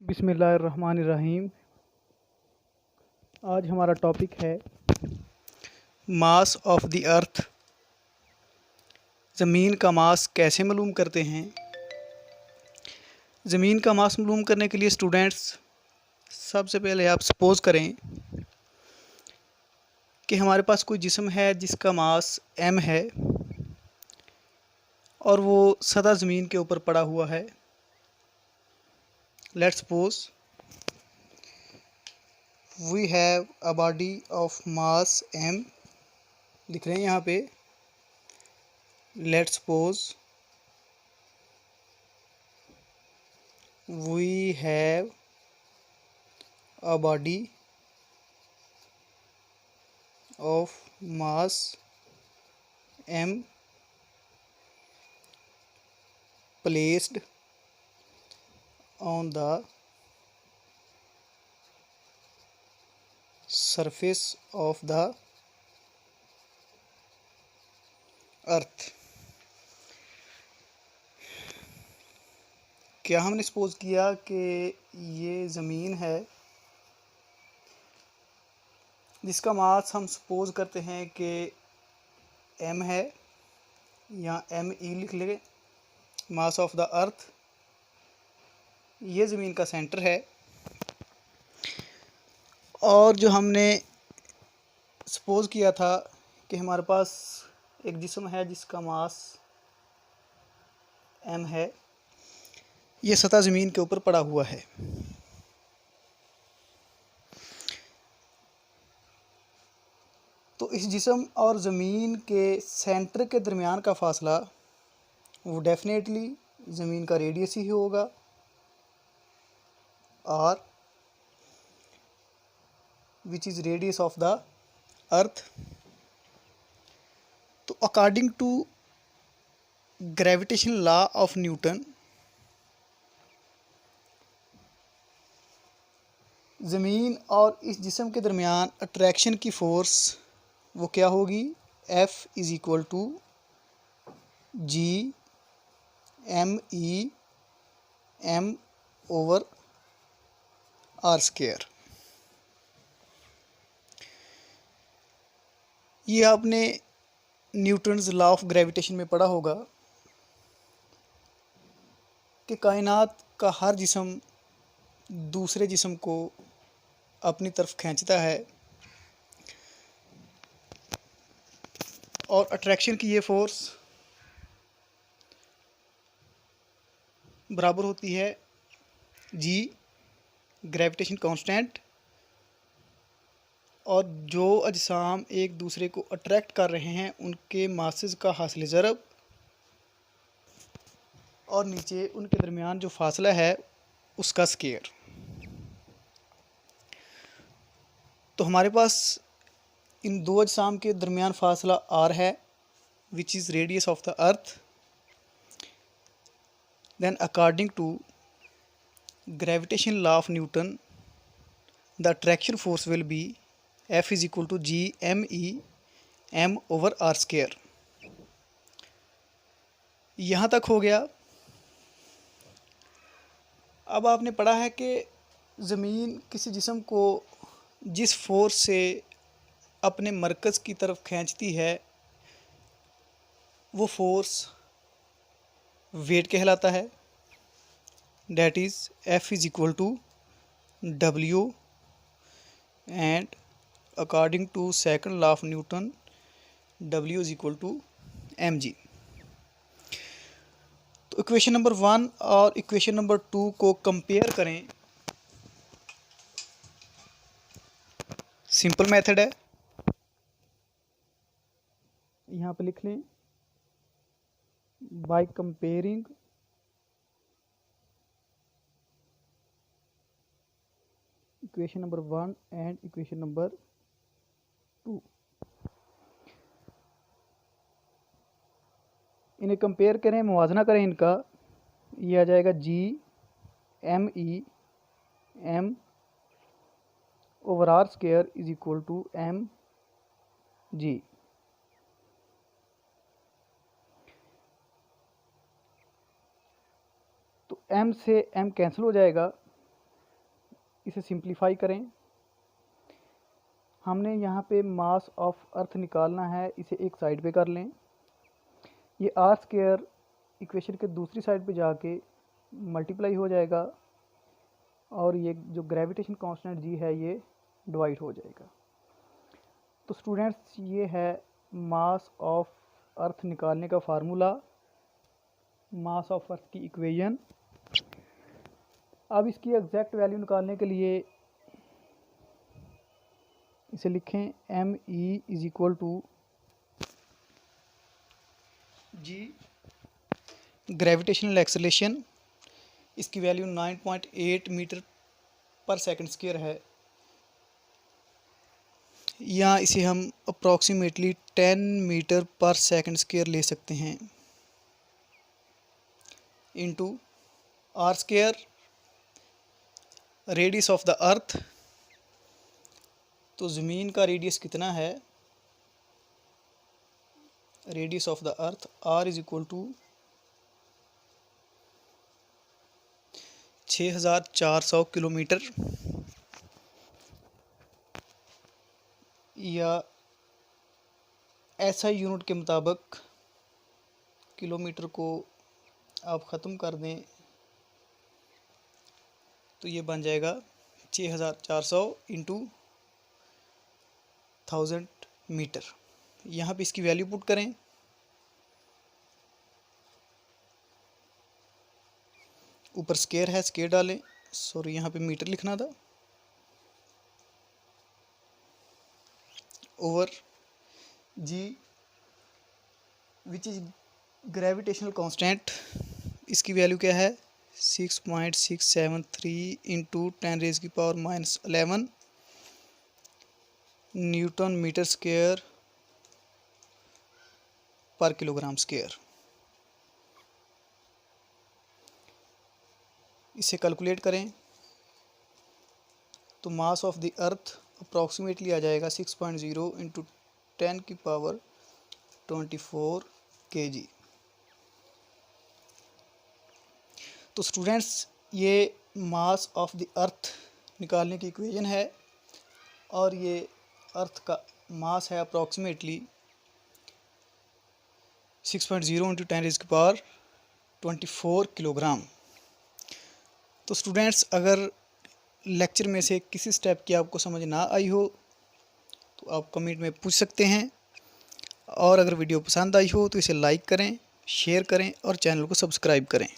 बिस्मिल्लाहिर्रहमानिर्रहीम। आज हमारा टॉपिक है मास ऑफ द अर्थ। ज़मीन का मास कैसे मालूम करते हैं। ज़मीन का मास मालूम करने के लिए स्टूडेंट्स, सबसे पहले आप सपोज़ करें कि हमारे पास कोई जिस्म है जिसका मास m है और वो सदा ज़मीन के ऊपर पड़ा हुआ है। Let's suppose we have a body of mass m। लिख रहे हैं यहाँ पे let's suppose we have a body of mass m placed on the surface of the earth। क्या हमने सपोज किया कि ये ज़मीन है जिसका मास हम सपोज करते हैं कि m है, या me लिख लें। मास ऑफ द अर्थ, ये ज़मीन का सेंटर है। और जो हमने सपोज किया था कि हमारे पास एक जिस्म है जिसका मास m है, ये सतह ज़मीन के ऊपर पड़ा हुआ है। तो इस जिस्म और ज़मीन के सेंटर के दरमियान का फासला वो डेफिनेटली ज़मीन का रेडियस ही होगा। और which is radius of the earth. तो according to gravitation law of Newton, ज़मीन और इस जिस्म के दरमियान अट्रैक्शन की फ़ोर्स वो क्या होगी, F is equal to G M E M over R square. ये आपने न्यूटन्स लॉ ऑफ ग्रेविटेशन में पढ़ा होगा कि कायनात का हर जिस्म दूसरे जिस्म को अपनी तरफ खींचता है और अट्रैक्शन की ये फोर्स बराबर होती है जी ग्रेविटेशन कांस्टेंट, और जो अजसाम एक दूसरे को अट्रैक्ट कर रहे हैं उनके मासेस का हासिल ज़रब, और नीचे उनके दरमियान जो फासला है उसका स्क्वायर। तो हमारे पास इन दो अजसाम के दरमियान फासला r है, which is radius of the earth. Then according to gravitation law of Newton, the attraction force will be F is equal to G M E M over R square. यहाँ तक हो गया। अब आपने पढ़ा है कि ज़मीन किसी जिस्म को जिस फोर्स से अपने मरकज़ की तरफ खींचती है वो फोर्स वेट कहलाता है। That is F is equal to W, and according to second law of Newton W is equal to mg। तो इक्वेशन नंबर 1 और इक्वेशन नंबर 2 को कंपेयर करें। सिंपल मेथड है, यहाँ पे लिख लें by comparing equation number 1 and equation number 2। इन्हें कंपेयर करें, मुवाजना करें इनका। ये आ जाएगा G M E M over R square is equal to M G. तो m से m कैंसिल हो जाएगा, इसे सिंप्लीफाई करें। हमने यहाँ पे मास ऑफ अर्थ निकालना है, इसे एक साइड पे कर लें। ये आर स्क्वायर इक्वेशन के दूसरी साइड पे जाके मल्टीप्लाई हो जाएगा और ये जो ग्रेविटेशन कांस्टेंट जी है ये डिवाइड हो जाएगा। तो स्टूडेंट्स, ये है मास ऑफ अर्थ निकालने का फार्मूला, मास ऑफ अर्थ की इक्वेशन। अब इसकी एग्जैक्ट वैल्यू निकालने के लिए इसे लिखें M E is equal to G gravitational acceleration, इसकी value 9.8 metre per second square है, या इसे हम approximately 10 metre per second square ले सकते हैं, into R square radius of the earth. तो ज़मीन का रेडियस कितना है, radius of the earth R is equal to 6400 kilometre, या ऐसा यूनिट के मुताबिक किलोमीटर को आप ख़त्म कर दें तो ये बन जाएगा 6400 इंटू 1000 मीटर। यहाँ पे इसकी वैल्यू पुट करें। ऊपर स्क्वायर है, स्क्वायर डालें, सॉरी यहाँ पे मीटर लिखना था, over G which is gravitational constant, इसकी वैल्यू क्या है 6.673 into 10⁻⁻11 newton metre square per kilogram square. इसे कैलकुलेट करें तो mass of the earth approximately आ जाएगा 6.0 इंटू 10⁻24 kg। तो स्टूडेंट्स, ये मास ऑफ द अर्थ निकालने की इक्वेशन है और ये अर्थ का मास है अप्रॉक्सीमेटली 6.0 इंटू 10⁻24 किलोग्राम। तो स्टूडेंट्स, अगर लेक्चर में से किसी स्टेप की आपको समझ ना आई हो तो आप कमेंट में पूछ सकते हैं, और अगर वीडियो पसंद आई हो तो इसे लाइक करें, शेयर करें और चैनल को सब्सक्राइब करें।